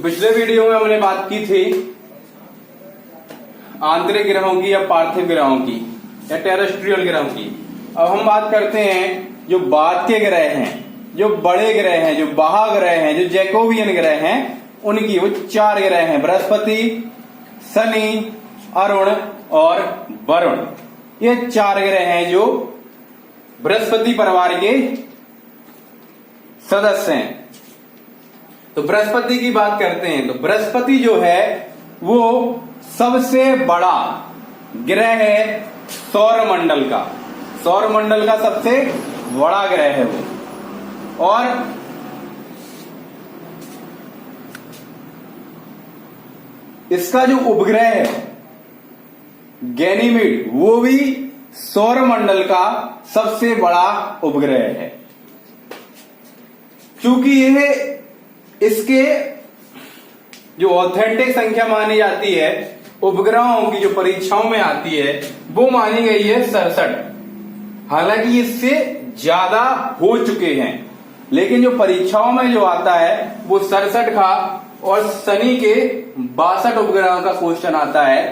पिछले वीडियो में हमने बात की थी आंतरिक ग्रहों की या पार्थिव ग्रहों की या टेरेस्ट्रियल ग्रहों की। अब हम बात करते हैं जो बाह्य ग्रह हैं, जो बड़े ग्रह हैं, जो बाह्य ग्रह हैं, जो जैकोबियन ग्रह हैं, उनकी। वो 4 ग्रह हैं, बृहस्पति, शनि, अरुण और वरुण। ये 4 ग्रह हैं जो बृहस्पति परिवार के सदस्य हैं। तो बृहस्पति की बात करते हैं तो बृहस्पति जो है वो सबसे बड़ा ग्रह है सौरमंडल का। सौरमंडल का सबसे बड़ा ग्रह है वो। और इसका जो उपग्रह है गैनीमेड, वो भी सौरमंडल का सबसे बड़ा उपग्रह है। क्योंकि यह इसके जो ऑथेंटिक संख्या मानी जाती है उपग्रहों की, जो परीक्षाओं में आती है, वो मानी गई है 67। हालांकि इससे ज्यादा हो चुके हैं, लेकिन जो परीक्षाओं में जो आता है वो 67 का। और शनि के 62 उपग्रहों का क्वेश्चन आता है।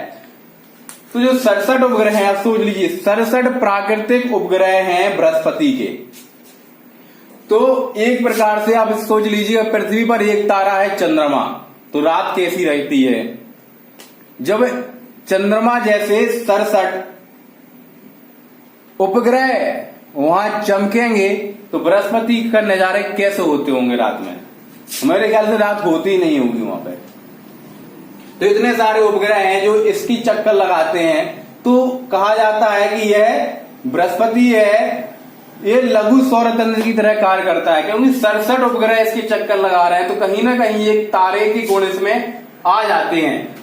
तो जो 67 उपग्रह हैं, आप सोच लीजिए 67 प्राकृतिक उपग्रह हैं बृहस्पति के। तो एक प्रकार से आप सोच लीजिए पृथ्वी पर एक तारा है चंद्रमा, तो रात कैसी रहती है। जब चंद्रमा जैसे 67 उपग्रह वहां चमकेंगे तो बृहस्पति का नजारे कैसे होते होंगे रात में। मेरे ख्याल से रात होती ही नहीं होगी वहां पे। तो इतने सारे उपग्रह हैं जो इसकी चक्कर लगाते हैं। तो कहा जाता है कि यह बृहस्पति है, ये लघु सौर तंत्र की तरह कार्य करता है, क्योंकि 67 उपग्रह इसके चक्कर लगा रहे हैं। तो कहीं ना कहीं एक तारे की गुण इसमें आ जाते हैं,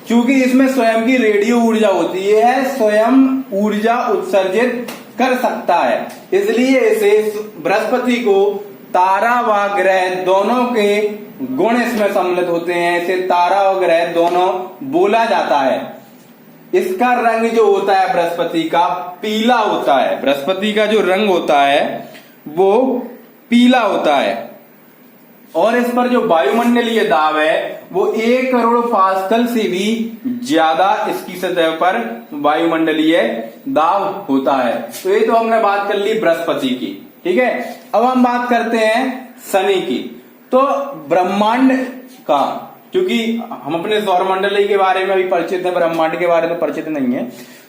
क्योंकि इसमें स्वयं की रेडियो ऊर्जा होती है, स्वयं ऊर्जा उत्सर्जित कर सकता है। इसलिए इसे बृहस्पति को तारा व ग्रह दोनों के गुण इसमें सम्मिलित होते हैं। इसे तारा और ग्रह दोनों बोला जाता है। इसका रंग जो होता है बृहस्पति का पीला होता है। बृहस्पति का जो रंग होता है वो पीला होता है। और इस पर जो वायुमंडलीय दाब है वो 1 करोड़ पास्कल से भी ज्यादा इसकी सतह पर वायुमंडलीय दाब होता है। तो ये तो हमने बात कर ली बृहस्पति की, ठीक है। अब हम बात करते हैं शनि की। तो ब्रह्मांड का, क्योंकि हम अपने सौरमंडल के बारे में भी परिचित है, ब्रह्मांड के बारे में परिचित नहीं है।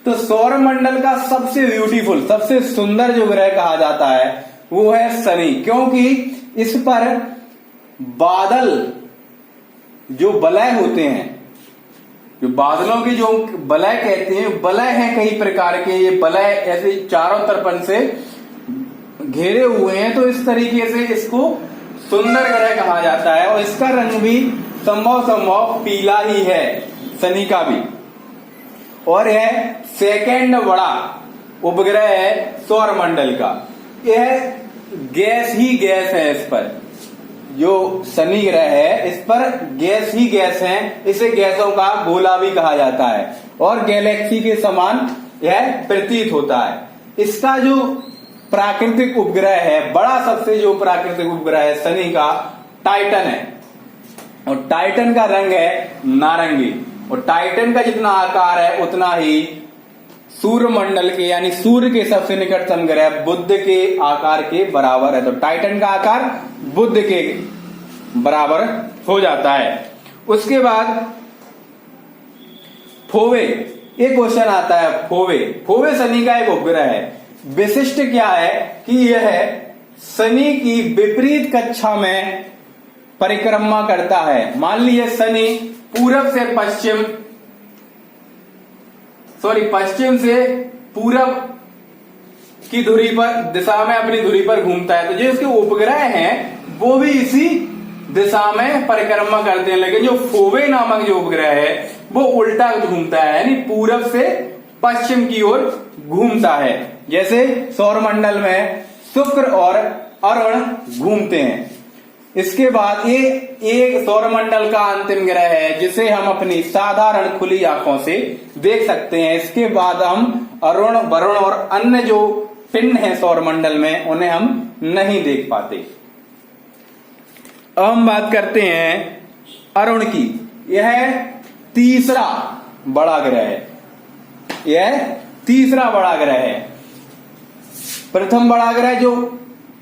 तो सौरमंडल का सबसे ब्यूटीफुल, सबसे सुंदर जो ग्रह कहा जाता है वो है शनि, क्योंकि इस पर बादल जो वलय होते हैं, जो बादलों की जो वलय कहते हैं, वलय हैं कई प्रकार के। ये वलय ऐसे चारों तरफ से घेरे हुए हैं, तो इस तरीके से इसको सुंदर ग्रह कहा जाता है। और इसका रंग भी संभव पीला ही है, शनि का भी। और यह सेकंड बड़ा उपग्रह है सौरमंडल का। यह गैस ही गैस है। इस पर जो शनि ग्रह है इस पर गैस ही गैस है। इसे गैसों का गोला भी कहा जाता है और गैलेक्सी के समान यह प्रतीत होता है। इसका जो प्राकृतिक उपग्रह है, बड़ा सबसे जो प्राकृतिक उपग्रह है शनि का, टाइटन है। और टाइटन का रंग है नारंगी। और टाइटन का जितना आकार है उतना ही सूर्यमंडल के, यानी सूर्य के सबसे निकटतम ग्रह बुध के आकार के बराबर है। तो टाइटन का आकार बुध के बराबर हो जाता है। उसके बाद फोवे, एक क्वेश्चन आता है। फोवे शनि का एक उपग्रह है। विशिष्ट क्या है कि यह शनि की विपरीत कक्षा में परिक्रमा करता है। मान लीजिए शनि पूरब से पश्चिम, पश्चिम से पूरब की धुरी पर, दिशा में अपनी धुरी पर घूमता है। तो जो इसके उपग्रह हैं वो भी इसी दिशा में परिक्रमा करते हैं। लेकिन जो फोवे नामक जो उपग्रह है वो उल्टा घूमता है, यानी पूरब से पश्चिम की ओर घूमता है। जैसे सौरमंडल में शुक्र और अरुण घूमते हैं। इसके बाद ये एक सौरमंडल का अंतिम ग्रह है जिसे हम अपनी साधारण खुली आंखों से देख सकते हैं। इसके बाद हम अरुण, वरुण और अन्य जो पिंड हैं सौरमंडल में उन्हें हम नहीं देख पाते। अब हम बात करते हैं अरुण की, यह तीसरा बड़ा ग्रह है। यह तीसरा बड़ा ग्रह है। प्रथम बड़ा ग्रह जो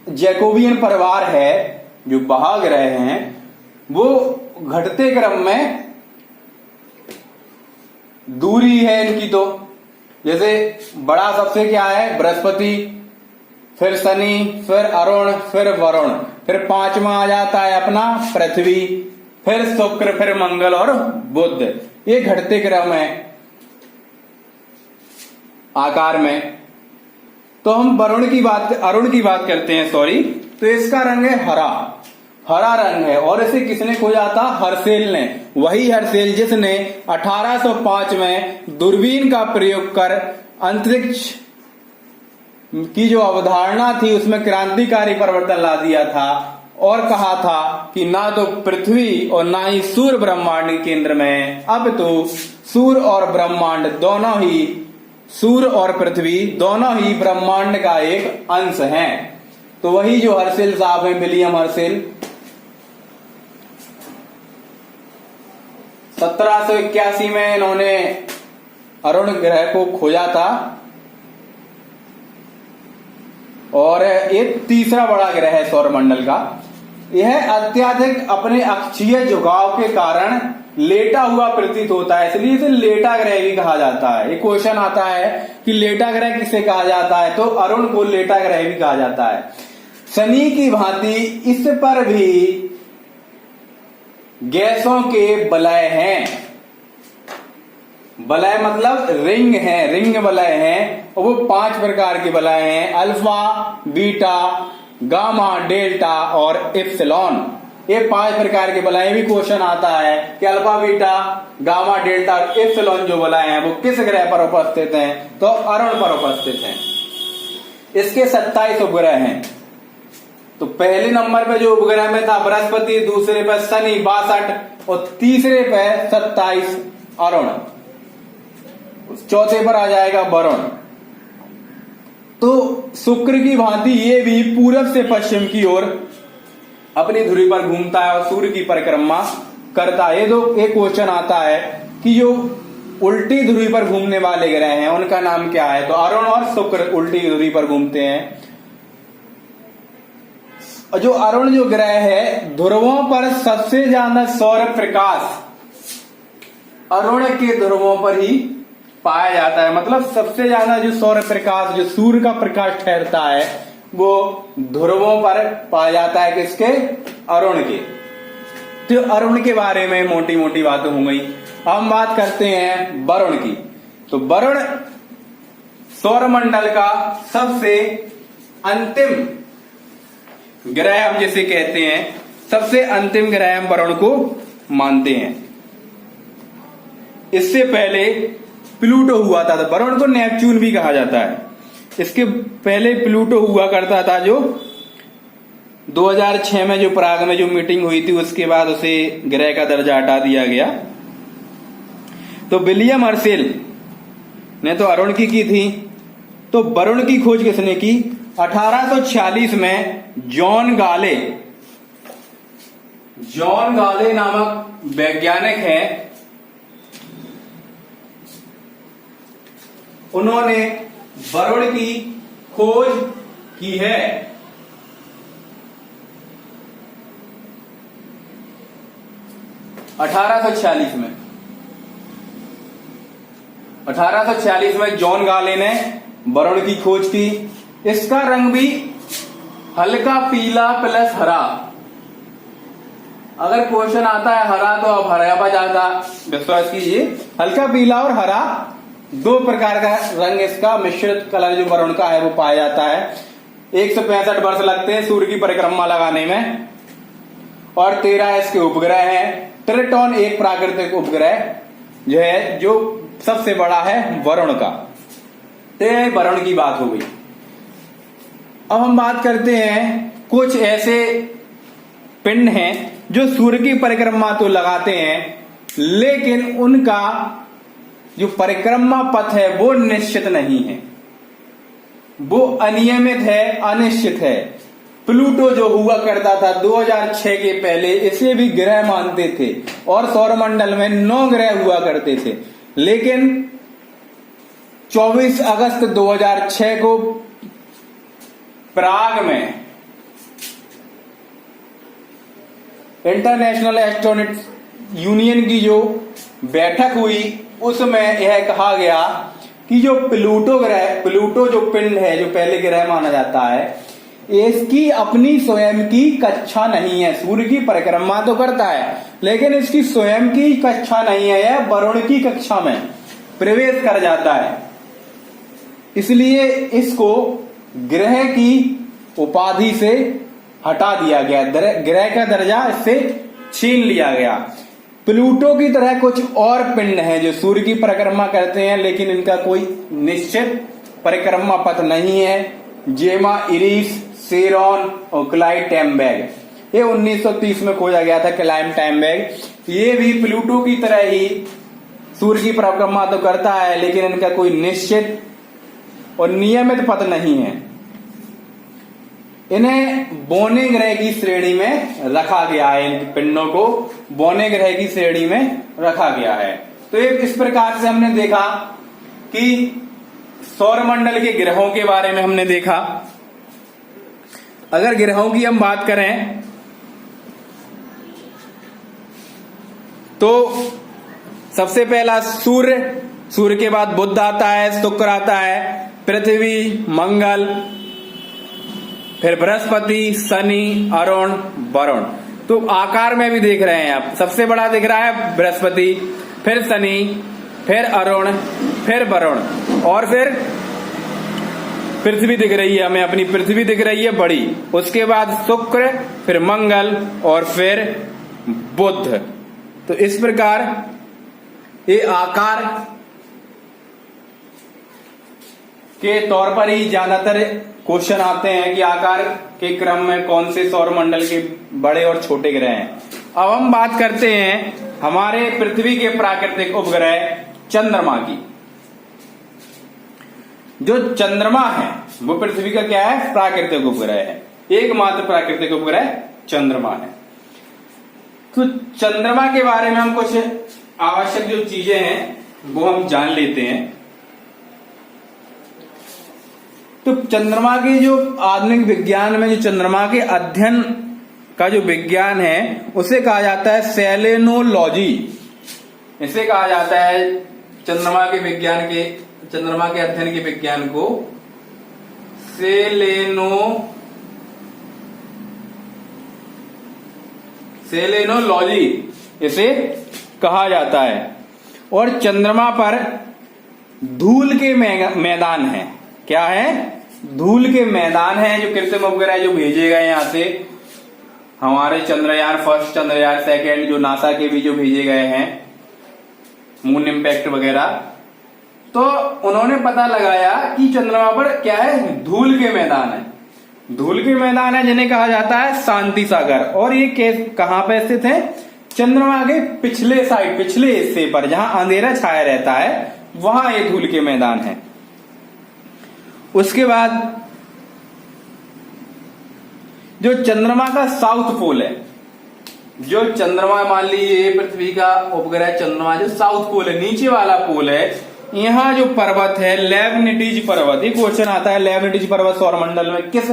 जैकोबियन परिवार है, जो महाग्रह हैं, वो घटते क्रम में दूरी है इनकी। तो जैसे बड़ा सबसे क्या है, बृहस्पति, फिर शनि, फिर अरुण, फिर वरुण, फिर पांचवा आ जाता है अपना पृथ्वी, फिर शुक्र, फिर मंगल और बुध। ये घटते क्रम है आकार में। तो हम अरुण की बात करते हैं, सॉरी। तो इसका रंग है हरा रंग है। और इसे किसने खोजा था? हर्शेल ने। वही हर्शेल जिसने 1805 में दूरबीन का प्रयोग कर अंतरिक्ष की जो अवधारणा थी उसमें क्रांतिकारी परिवर्तन ला दिया था और कहा था कि ना तो पृथ्वी और ना ही सूर्य ब्रह्मांड के केंद्र में, अब तो सूर्य और ब्रह्मांड दोनों ही, सूर्य और पृथ्वी दोनों ही ब्रह्मांड का एक अंश हैं। तो वही जो हर्शेल साहब हैं, विलियम हर्शेल, 1781 में इन्होंने अरुण ग्रह को खोजा था। और ये तीसरा बड़ा ग्रह है सौरमंडल का। यह अत्यधिक अपने अक्षीय झुकाव के कारण लेटा हुआ प्रतीत होता है, इसलिए इसे लेटा ग्रह भी कहा जाता है। एक क्वेश्चन आता है कि लेटा ग्रह किसे कहा जाता है, तो अरुण को लेटा ग्रह भी कहा जाता है। शनि की भांति इस पर भी गैसों के वलय हैं। वलय मतलब रिंग है, रिंग वलय हैं। और वो 5 प्रकार के वलय हैं, अल्फा, बीटा, गामा, डेल्टा और एप्सिलॉन। ये 5 प्रकार के वलय भी क्वेश्चन आता है कि अल्फा, बीटा, गामा, डेल्टा और एप्सिलॉन जो वलय हैं वो किस ग्रह पर उपस्थित हैं, तो अरुण पर उपस्थित हैं। इसके 27 उपग्रह हैं। तो पहले नंबर पे जो उपग्रह में था बृहस्पति, दूसरे पे शनि 62 और तीसरे पे 27 अरुण, चौथे पर आ जाएगा वरुण। तो शुक्र की भांति ये भी पूरब से पश्चिम की ओर अपनी धुरी पर घूमता है और सूर्य की परिक्रमा करता है। ये तो एक क्वेश्चन आता है कि जो उल्टी धुरी पर घूमने वाले ग्रह हैं उनका नाम क्या है, तो अरुण और शुक्र उल्टी धुरी पर घूमते हैं। जो अरुण जो ग्रह है, ध्रुवों पर सबसे ज्यादा सौर प्रकाश अरुण के ध्रुवों पर ही पाया जाता है। मतलब सबसे ज्यादा जो सौर प्रकाश, जो सूर्य का प्रकाश ठहरता है, वो ध्रुवों पर पाया जाता है। किसके? अरुण के। तो अरुण के बारे में मोटी मोटी बातें हो गई। हम बात करते हैं वरुण की। तो वरुण सौरमंडल का सबसे अंतिम ग्रह हम जिसे कहते हैं, सबसे अंतिम ग्रह हम वरुण को मानते हैं। इससे पहले प्लूटो हुआ था। वरुण को नेपच्यून भी कहा जाता है। इसके पहले प्लूटो हुआ करता था, जो 2006 में जो प्राग में जो मीटिंग हुई थी उसके बाद उसे ग्रह का दर्जा हटा दिया गया। तो विलियम हर्शेल ने तो अरुण की थी। तो वरुण की खोज किसने की? 1846 में जॉन गाले नामक वैज्ञानिक हैं, उन्होंने वरुण की खोज की है। में 1846 में जॉन गाले ने वरुण की खोज की। इसका रंग भी हल्का पीला प्लस हरा। अगर क्वेश्चन आता है हरा तो अब हरा पर ज्यादा विश्वास कीजिए। हल्का पीला और हरा 2 प्रकार का रंग, इसका मिश्रित कलर जो वरुण का है वो पाया जाता है। 165 वर्ष लगते हैं सूर्य की परिक्रमा लगाने में। और 13 इसके उपग्रह हैं। ट्रिटॉन एक प्राकृतिक उपग्रह जो है, जो सबसे बड़ा है वरुण का। तो वरुण की बात हो गई। अब हम बात करते हैं कुछ ऐसे पिंड हैं जो सूर्य की परिक्रमा तो लगाते हैं, लेकिन उनका जो परिक्रमा पथ है वो निश्चित नहीं है, वो अनियमित है, अनिश्चित है। प्लूटो जो हुआ करता था 2006 के पहले, इसे भी ग्रह मानते थे और सौरमंडल में 9 ग्रह हुआ करते थे। लेकिन 24 अगस्त 2006 को प्राग में इंटरनेशनल एस्ट्रोनॉट्स यूनियन की जो बैठक हुई, उसमें यह कहा गया कि जो प्लूटो जो पिंड है, जो पहले ग्रह माना जाता है, इसकी अपनी स्वयं की कक्षा नहीं है। सूर्य की परिक्रमा तो करता है, लेकिन इसकी स्वयं की कक्षा नहीं है, यह वरुण की कक्षा में प्रवेश कर जाता है। इसलिए इसको ग्रह की उपाधि से हटा दिया गया, ग्रह का दर्जा इससे छीन लिया गया। प्लूटो की तरह कुछ और पिंड हैं जो सूर्य की परिक्रमा करते हैं, लेकिन इनका कोई निश्चित परिक्रमा पथ नहीं है। जेमा, इरिस, सेरॉन और क्लाइटेम्बेग, ये 1930 में खोजा गया था। क्लाइटेम्बेग ये भी प्लूटो की तरह ही सूर्य की परिक्रमा तो करता है, लेकिन इनका कोई निश्चित और नियमित पथ नहीं है। इन्हें बौने ग्रह की श्रेणी में रखा गया है। इन पिंडों को बौने ग्रह की श्रेणी में रखा गया है। तो इस प्रकार से हमने देखा कि सौरमंडल के ग्रहों के बारे में हमने देखा। अगर ग्रहों की हम बात करें तो सबसे पहला सूर्य, सूर्य के बाद बुध आता है, शुक्र आता है, पृथ्वी, मंगल, फिर बृहस्पति, शनि, अरुण, वरुण। तो आकार में भी देख रहे हैं आप, सबसे बड़ा दिख रहा है बृहस्पति, फिर शनि, फिर अरुण, फिर वरुण, और फिर पृथ्वी दिख रही है हमें, अपनी पृथ्वी दिख रही है बड़ी। उसके बाद शुक्र, फिर मंगल और फिर बुध। तो इस प्रकार ये आकार के तौर पर ही ज्यादातर क्वेश्चन आते हैं कि आकार के क्रम में कौन से सौरमंडल के बड़े और छोटे ग्रह हैं। अब हम बात करते हैं हमारे पृथ्वी के प्राकृतिक उपग्रह चंद्रमा की। जो चंद्रमा है वो पृथ्वी का क्या है? प्राकृतिक उपग्रह है। एकमात्र प्राकृतिक उपग्रह चंद्रमा है। तो चंद्रमा के बारे में हम कुछ आवश्यक जो चीजें हैं वो हम जान लेते हैं। तो चंद्रमा के जो आधुनिक विज्ञान में जो चंद्रमा के अध्ययन का जो विज्ञान है उसे कहा जाता है सेलेनोलॉजी। इसे कहा जाता है चंद्रमा के अध्ययन के विज्ञान को सेलेनोलॉजी इसे कहा जाता है। और चंद्रमा पर धूल के मैदान है। क्या है? धूल के मैदान है। जो कृत्रिम उपग्रह जो भेजे गए यहां से, हमारे चंद्रयान फर्स्ट, चंद्रयान सेकंड, जो नासा के भी जो भेजे गए हैं, मून इम्पैक्ट वगैरह, तो उन्होंने पता लगाया कि चंद्रमा पर क्या है? धूल के मैदान है। धूल के मैदान है जिन्हें कहा जाता है शांति सागर। और ये कहां पे स्थित है? चंद्रमा के पिछले साइड, पिछले हिस्से पर, जहां अंधेरा छाया रहता है, वहां ये धूल के मैदान है। उसके बाद जो चंद्रमा का साउथ पोल है, जो चंद्रमा, मान लीजिए पृथ्वी का उपग्रह चंद्रमा, जो साउथ पोल है, नीचे वाला पोल है, यहां जो पर्वत है लेबनिटीज पर्वत। ये क्वेश्चन आता है, लेबनिटीज पर्वत सौरमंडल में किस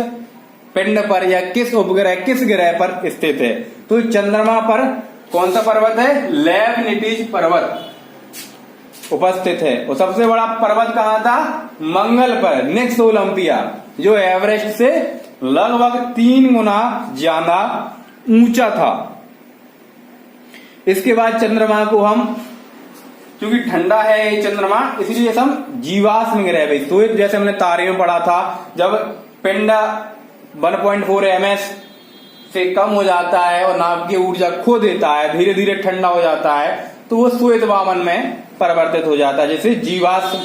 पिंड पर या किस उपग्रह, किस ग्रह पर स्थित है? तो चंद्रमा पर कौन सा पर्वत है? लेबनिटीज पर्वत उपस्थित है। और सबसे बड़ा पर्वत कहां था? मंगल पर, नेक्स्ट ओलंपिया, जो एवरेस्ट से लगभग 3 गुना ज्यादा ऊंचा था। इसके बाद चंद्रमा को हम, क्योंकि ठंडा है ये चंद्रमा, इसलिए हम जीवाश्म ग्रह भी, तो जैसे हमने तारे में पढ़ा था, जब पिंड 1.4 ms से कम हो जाता है और नाभिकीय ऊर्जा खो देता है, धीरे धीरे ठंडा हो जाता है, तो वो श्वेत वामन में परिवर्तित हो जाता है, जिसे जीवाश्म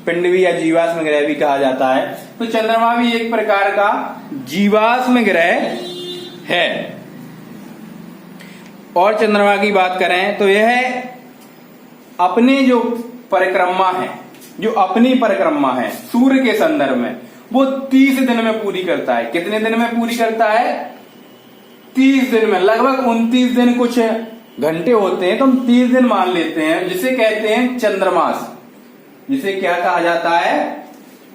पिंड भी या जीवाश्म ग्रह भी कहा जाता है। तो चंद्रमा भी एक प्रकार का जीवाश्म ग्रह है। और चंद्रमा की बात करें तो यह अपनी जो परिक्रमा है, जो अपनी परिक्रमा है सूर्य के संदर्भ में, वो 30 दिन में पूरी करता है। कितने दिन में पूरी करता है? 30 दिन में। लगभग 29 दिन कुछ घंटे होते हैं, तो हम 30 दिन मान लेते हैं, जिसे कहते हैं चंद्रमास। जिसे क्या कहा जाता है?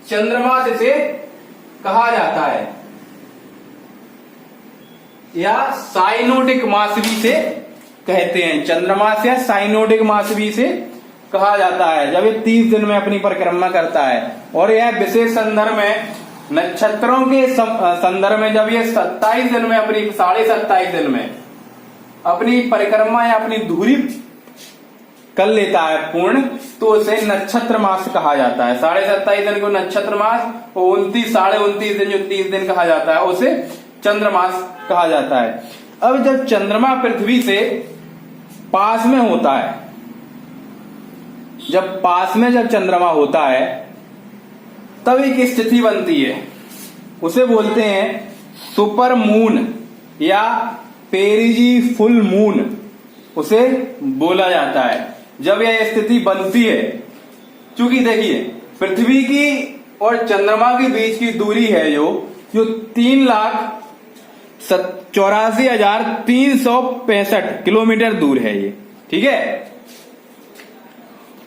चंद्रमास इसे कहा जाता है, या साइनोडिक मास भी से कहते हैं। चंद्रमास या साइनोडिक मास भी से कहा जाता है जब ये 30 दिन में अपनी परिक्रमा करता है। और यह विशेष संदर्भ में नक्षत्रों के संदर्भ में जब ये 27 दिन में अपनी 27.5 दिन में अपनी परिक्रमा या अपनी धुरी कर लेता है पूर्ण, तो उसे नक्षत्र मास कहा जाता है। 27.5 दिन को नक्षत्र मास और 29 दिन जो 30 दिन कहा जाता है उसे चंद्रमास कहा जाता है। अब जब चंद्रमा पृथ्वी से पास में होता है, जब पास में जब चंद्रमा होता है तब एक स्थिति बनती है, उसे बोलते हैं सुपर मून या पेरिजी फुल मून उसे बोला जाता है। जब यह स्थिति बनती है, चूंकि देखिए पृथ्वी की और चंद्रमा के बीच की दूरी है जो 3,84,365 किलोमीटर दूर है ये, ठीक है।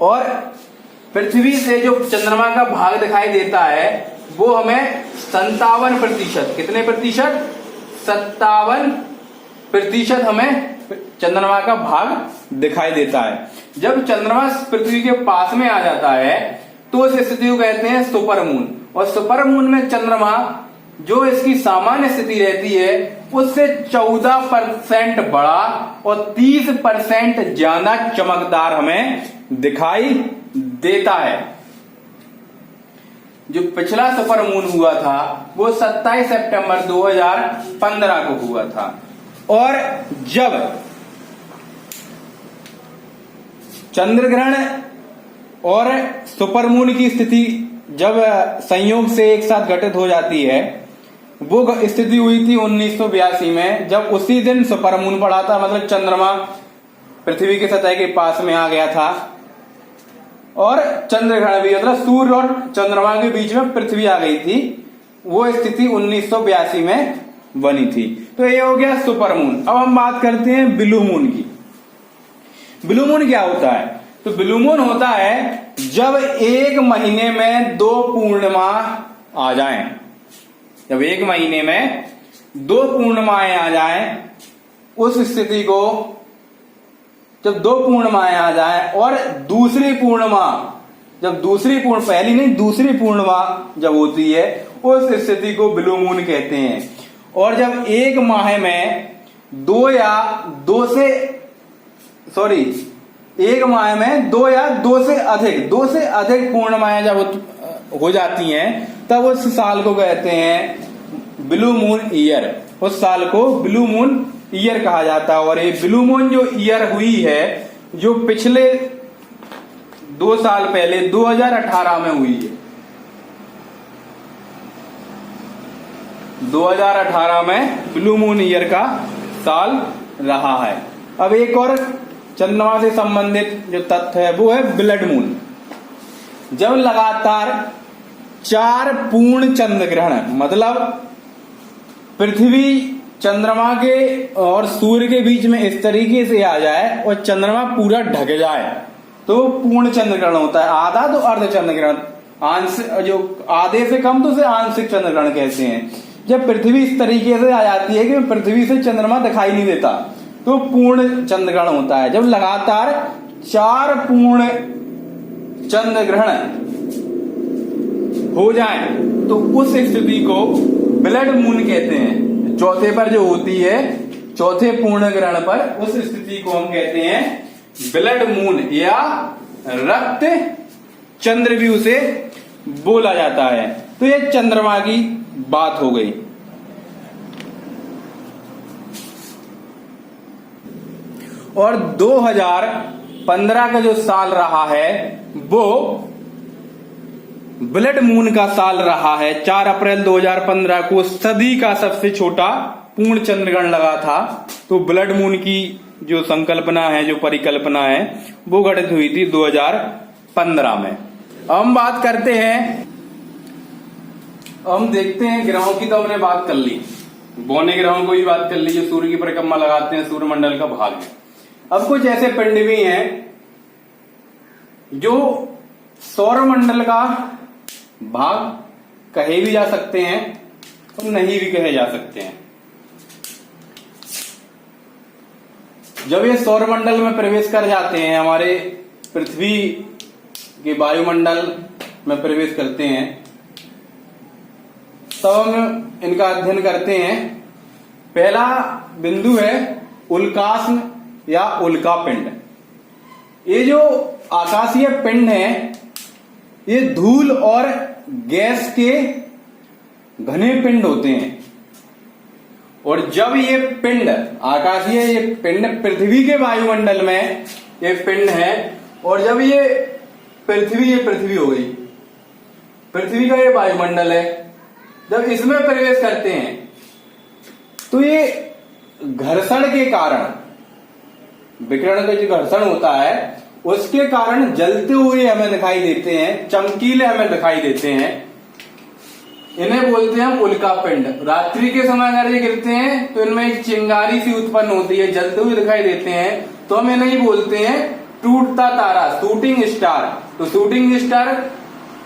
और पृथ्वी से जो चंद्रमा का भाग दिखाई देता है वो हमें 57%, कितने प्रतिशत? 57% हमें चंद्रमा का भाग दिखाई देता है। जब चंद्रमा पृथ्वी के पास में आ जाता है तो उस स्थिति को कहते हैं सुपर मून। और सुपर मून में चंद्रमा जो इसकी सामान्य स्थिति रहती है उससे 14% बड़ा और 30% ज्यादा चमकदार हमें दिखाई देता है। जो पिछला सुपर मून हुआ था वो 27 सितंबर 2015 को हुआ था। और जब चंद्र ग्रहण और सुपरमून की स्थिति जब संयोग से एक साथ घटित हो जाती है, वो स्थिति हुई थी 1982 में, जब उसी दिन सुपरमून पड़ा था। मतलब चंद्रमा पृथ्वी की सतह के पास में आ गया था और चंद्र ग्रहण भी, मतलब सूर्य और चंद्रमा के बीच में पृथ्वी आ गई थी। वो स्थिति 1982 में बनी थी। तो ये हो गया सुपरमून। अब हम बात करते हैं ब्लू मून की। ब्लू मून क्या होता है? तो ब्लू मून होता है जब एक महीने में 2 पूर्णिमा आ जाएं। जब एक महीने में 2 पूर्णिमाएं आ जाएं, उस स्थिति को, जब 2 पूर्णिमाएं आ जाएं और दूसरी पूर्णिमा, जब पहली नहीं दूसरी पूर्णिमा जब होती है, उस स्थिति को ब्लू मून कहते हैं। और जब एक माह में एक माह में 2 या 2 से अधिक पूर्णिमाएं जब हो जाती हैं, तब उस साल को कहते हैं ब्लू मून ईयर। उस साल को ब्लू मून ईयर कहा जाता है। और ये ब्लू मून जो ईयर हुई है, जो पिछले 2 साल पहले 2018 में हुई है। 2018 में ब्लू मून ईयर का साल रहा है। अब एक और चंद्रमा से संबंधित जो तथ्य है वो है ब्लड मून। जब लगातार 4 पूर्ण चंद्र ग्रहण, मतलब पृथ्वी चंद्रमा के और सूर्य के बीच में इस तरीके से आ जाए और चंद्रमा पूरा ढक जाए, तो पूर्ण चंद्र ग्रहण होता है। आधा तो अर्ध चंद्र ग्रहण, आंशिक, जो आधे से कम तो उसे आंशिक चंद्र ग्रहण कहते हैं। जब पृथ्वी इस तरीके से आ जाती है कि पृथ्वी से चंद्रमा दिखाई नहीं देता, तो पूर्ण चंद्र ग्रहण होता है। जब लगातार 4 पूर्ण चंद्र ग्रहण हो जाए तो उस स्थिति को ब्लड मून कहते हैं। चौथे पर जो होती है, चौथे पूर्ण ग्रहण पर, उस स्थिति को हम कहते हैं ब्लड मून या रक्त चंद्र भी उसे बोला जाता है। तो ये चंद्रमा की बात हो गई। और 2015 का जो साल रहा है वो ब्लड मून का साल रहा है। 4 अप्रैल 2015 को सदी का सबसे छोटा पूर्ण चंद्र ग्रहण लगा था। तो ब्लड मून की जो संकल्पना है, जो परिकल्पना है, वो घटित हुई थी 2015 में। अब हम बात करते हैं हम देखते हैं ग्रहों की तो हमने बात कर ली, बौने ग्रहों को भी बात कर ली जो सूर्य की परिक्रमा लगाते हैं, सूर्य मंडल का भाग है। अब कुछ ऐसे पिंड भी हैं जो सौर मंडल का भाग कहे भी जा सकते हैं और नहीं भी कहे जा सकते हैं। जब ये सौर मंडल में प्रवेश कर जाते हैं, हमारे पृथ्वी के वायुमंडल में प्रवेश करते हैं, तब हम इनका अध्ययन करते हैं। पहला बिंदु है उल्कास्म या उल्का पिंड। ये जो आकाशीय पिंड है ये धूल और गैस के घने पिंड होते हैं, और जब ये पिंड आकाशीय ये पिंड पृथ्वी के वायुमंडल में ये पिंड है, और जब ये पृथ्वी हो गई, पृथ्वी का ये वायुमंडल है, जब इसमें प्रवेश करते हैं तो ये घर्षण के कारण, विकिरण का जो घर्षण होता है उसके कारण जलते हुए हमें दिखाई देते हैं, चमकीले हमें दिखाई देते हैं। इन्हें बोलते हैं उल्का पिंड। रात्रि के समय अगर ये गिरते हैं तो इनमें एक चिंगारी सी उत्पन्न होती है, जलते हुए दिखाई देते हैं, तो हम इन्हें बोलते हैं टूटता तारा, शूटिंग स्टार। तो शूटिंग स्टार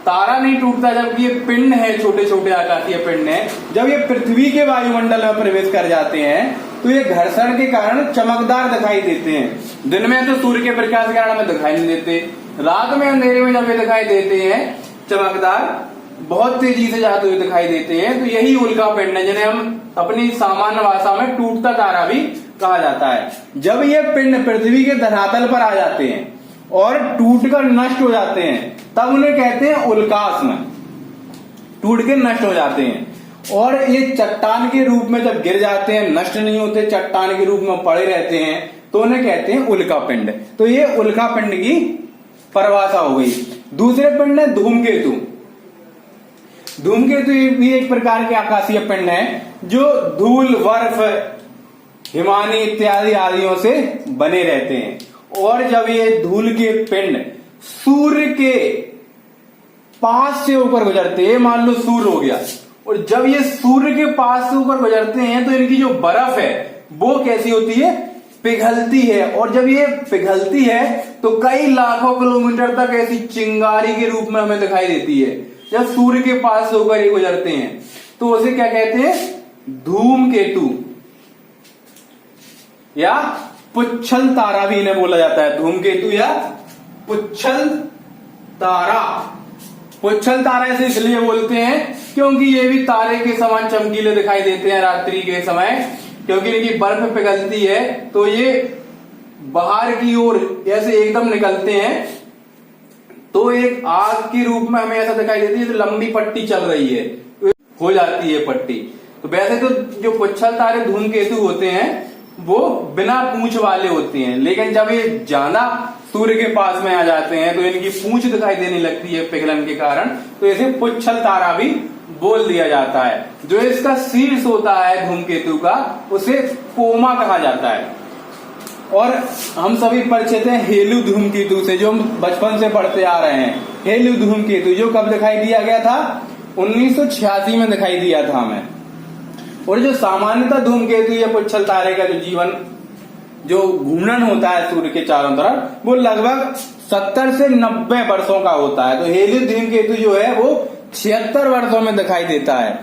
तारा नहीं टूटता, जबकि ये पिंड है, छोटे छोटे आकाशीय पिंड है, जब ये पृथ्वी के वायुमंडल में प्रवेश कर जाते हैं तो ये घर्षण के कारण चमकदार दिखाई देते हैं। दिन में तो सूर्य के प्रकाश के कारण हमें दिखाई नहीं देते, रात में अंधेरे में जब ये दिखाई देते हैं चमकदार, बहुत तेजी से जाते हुए दिखाई देते हैं, तो यही उल्का पिंड है, जिन्हें हम अपनी सामान्य भाषा में टूटता तारा भी कहा जाता है। जब ये पिंड पृथ्वी के धरातल पर आ जाते हैं और टूटकर नष्ट हो जाते हैं, तब उन्हें कहते हैं उल्कास्म। टूट के नष्ट हो जाते हैं, और ये चट्टान के रूप में जब गिर जाते हैं, नष्ट नहीं होते, चट्टान के रूप में पड़े रहते हैं, तो उन्हें कहते हैं उल्का पिंड। तो ये उल्का पिंड की परिभाषा हो गई। दूसरे पिंड है धूमकेतु। धूमकेतु भी एक प्रकार के आकाशीय पिंड है जो धूल, बर्फ, हिमानी इत्यादि आदियों से बने रहते हैं, और जब ये धूल के पिंड सूर्य के पास से ऊपर गुजरते हैं, मान लो सूर्य हो गया, और जब ये सूर्य के पास से ऊपर गुजरते हैं तो इनकी जो बर्फ है वो कैसी होती है, पिघलती है, और जब ये पिघलती है तो कई लाखों किलोमीटर तक ऐसी चिंगारी के रूप में हमें दिखाई देती है। जब सूर्य के पास से होकर ये गुजरते हैं तो उसे क्या कहते हैं, धूमकेतु या पुच्छल तारा भी इन्हें बोला जाता है। धूमकेतु या पुच्छल तारा। पुच्छल तारा ऐसे इसलिए बोलते हैं क्योंकि ये भी तारे के समान चमकीले दिखाई देते हैं रात्रि के समय, क्योंकि इनकी बर्फ पिघलती है तो ये बाहर की ओर ऐसे एकदम निकलते हैं, तो एक आग के रूप में हमें ऐसा दिखाई देती है, तो लंबी पट्टी चल रही है, हो जाती है पट्टी। तो वैसे तो जो पुच्छल तारे धूमकेतु होते हैं वो बिना पूंछ वाले होते हैं, लेकिन जब ये ज्यादा सूर्य के पास में आ जाते हैं तो इनकी पूंछ दिखाई देने लगती है पिघलन के कारण, तो इसे पुच्छल तारा भी बोल दिया जाता है। जो इसका शीर्ष होता है धूमकेतु का, उसे कोमा कहा जाता है। और हम सभी परिचित हैं हेलु धूमकेतु से, जो हम बचपन से पढ़ते आ रहे हैं। हेलु धूमकेतु जो कब दिखाई दिया गया था, 1986 में दिखाई दिया था हमें। और जो सामान्यतः धूमकेतु या पुच्छल तारे का जो जीवन, जो घूर्णन होता है सूर्य के चारों तरफ, वो लगभग 70 से 90 वर्षों का होता है। तो हेलु धूमकेतु जो है वो 76 वर्षों में दिखाई देता है।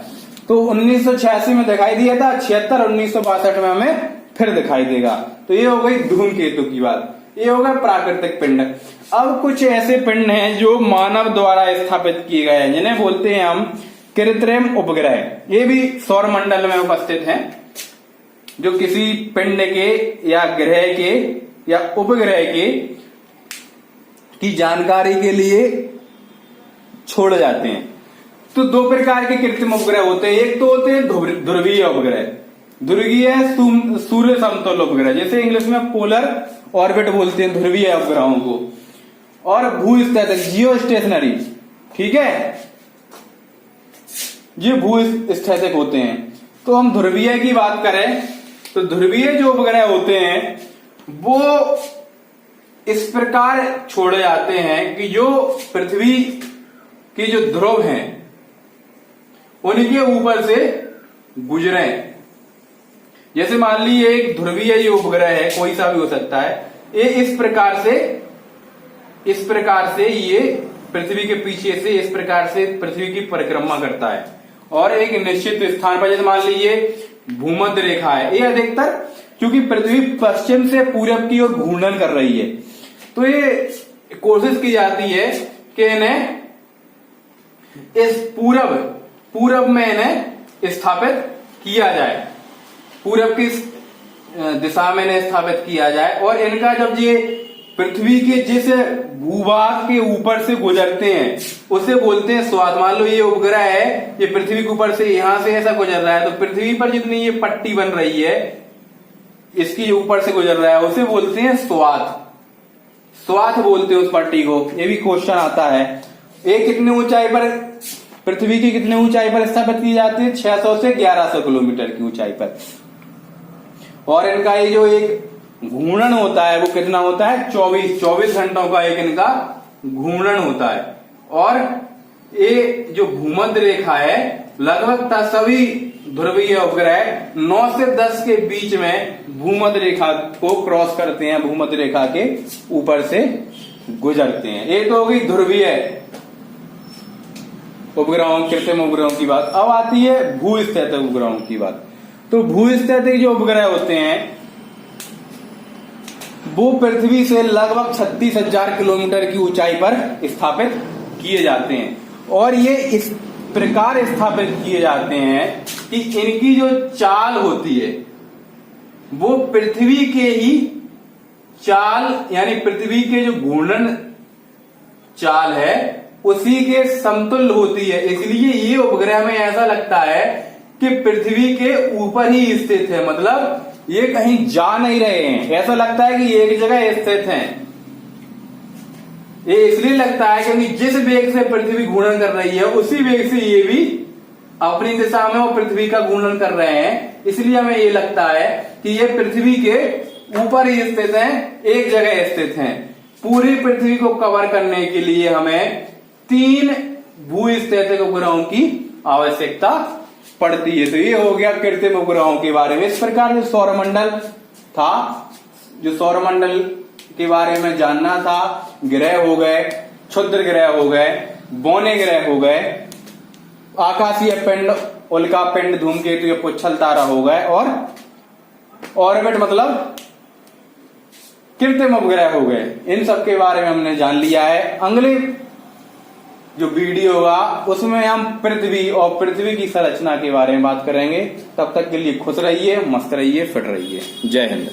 तो 1986 में दिखाई दिया था, 76 1962 में हमें फिर दिखाई देगा। तो ये हो गई धूमकेतु की बात, ये होगा प्राकृतिक पिंड। अब कुछ ऐसे पिंड हैं जो मानव द्वारा स्थापित किए गए हैं, जिन्हें बोलते हैं हम कृत्रिम उपग्रह। ये भी सौर मंडल में उपस्थित हैं, जो किसी पिंड के या ग्रह के या उपग्रह के की जानकारी के लिए छोड़े जाते हैं। तो दो प्रकार के कृत्रिम उपग्रह होते हैं। एक तो होते हैं ध्रुवीय उपग्रह, ध्रुवीय सूर्य समतल उपग्रह, जैसे इंग्लिश में पोलर ऑर्बिट बोलते हैं ध्रुवीय उपग्रहों को, और भूस्थितिक जियो स्टेशनरी, ठीक है, ये भूस्थितिक होते हैं। तो हम ध्रुवीय की बात करें तो ध्रुवीय जो उपग्रह होते हैं वो इस प्रकार छोड़े जाते हैं कि जो पृथ्वी की जो ध्रुव हैं उनके ऊपर से गुजरे। जैसे मान लीजिए एक ध्रुवीय ये उपग्रह है, कोई सा भी हो सकता है, ये इस प्रकार से ये पृथ्वी के पीछे से इस प्रकार से पृथ्वी की परिक्रमा करता है और एक निश्चित स्थान पर, जैसे मान लीजिए भूमध्य रेखा है, ये अधिकतर क्योंकि पृथ्वी पश्चिम से पूरब की ओर घूर्णन कर रही है, तो ये कोशिश की जाती है कि इन्हें इस पूरब में इन्हें स्थापित किया जाए, पूरब की दिशा में इन्हें स्थापित किया जाए। और इनका जब ये पृथ्वी के जिस भूभाग के ऊपर से गुजरते हैं उसे बोलते हैं स्वाथ। मान लो ये उपग्रह है, ये पृथ्वी के ऊपर से यहां से ऐसा गुजर रहा है, तो पृथ्वी पर जितनी ये पट्टी बन रही है इसकी ऊपर से गुजर रहा है, उसे बोलते हैं स्वाथ। स्वाथ बोलते हैं उस पट्टी को। ये भी क्वेश्चन आता है। ये कितनी ऊंचाई पर, पृथ्वी की कितनी ऊंचाई पर स्थापित की जाती है? 600 से 1100 किलोमीटर की ऊंचाई पर। और इनका ये जो एक घूर्णन होता है वो कितना होता है? 24 घंटों का एक इनका घूर्णन होता है। और ये जो भूमध्य रेखा है, लगभग सभी ध्रुवीय उपग्रह 9 से 10 के बीच में भूमध्य रेखा को क्रॉस करते हैं, भूमध्य रेखा के ऊपर से गुजरते हैं। ये तो हो गई ध्रुवीय उपग्रहों, कृत्रिम उपग्रहों की बात। अब आती है भूस्थैतिक उपग्रहों की बात। तो भूस्थैतिक जो उपग्रह होते हैं वो पृथ्वी से लगभग 36,000 किलोमीटर की ऊंचाई पर स्थापित किए जाते हैं। और ये इस प्रकार स्थापित किए जाते हैं कि इनकी जो चाल होती है वो पृथ्वी के ही चाल, यानी पृथ्वी के जो घूर्णन चाल है उसी के समतुल्य होती है। इसलिए ये उपग्रह में ऐसा लगता है कि पृथ्वी के ऊपर ही स्थित है, मतलब ये कहीं जा नहीं रहे हैं, ऐसा लगता है कि एक जगह स्थित हैं। ये इसलिए लगता है क्योंकि जिस वेग से पृथ्वी घूर्णन कर रही है उसी वेग से ये भी अपनी दिशा में वो पृथ्वी का घूर्णन कर रहे हैं। इसलिए हमें ये लगता है कि ये पृथ्वी के ऊपर ही स्थित हैं, एक जगह स्थित हैं। पूरी पृथ्वी को कवर करने के लिए हमें 3 भूस्थैतिक उपग्रहों की आवश्यकता पड़ती है। तो ये हो गया कृत्रिम उपग्रहों के बारे में। इस प्रकार जो सौरमंडल था, जो सौरमंडल के बारे में जानना था, ग्रह हो गए, क्षुद्र ग्रह हो गए, बौने ग्रह हो गए, आकाशीय पिंड, उल्का पिंड, धूमकेतु या पुच्छल तारा हो गए, और ऑर्बिट मतलब कृत्रिम उपग्रह हो गए। इन सब के बारे में हमने जान लिया है। अगले जो वीडियो होगा उसमें हम पृथ्वी और पृथ्वी की संरचना के बारे में बात करेंगे। तब तक के लिए खुश रहिए, मस्त रहिए, फिट रहिए। जय हिंद।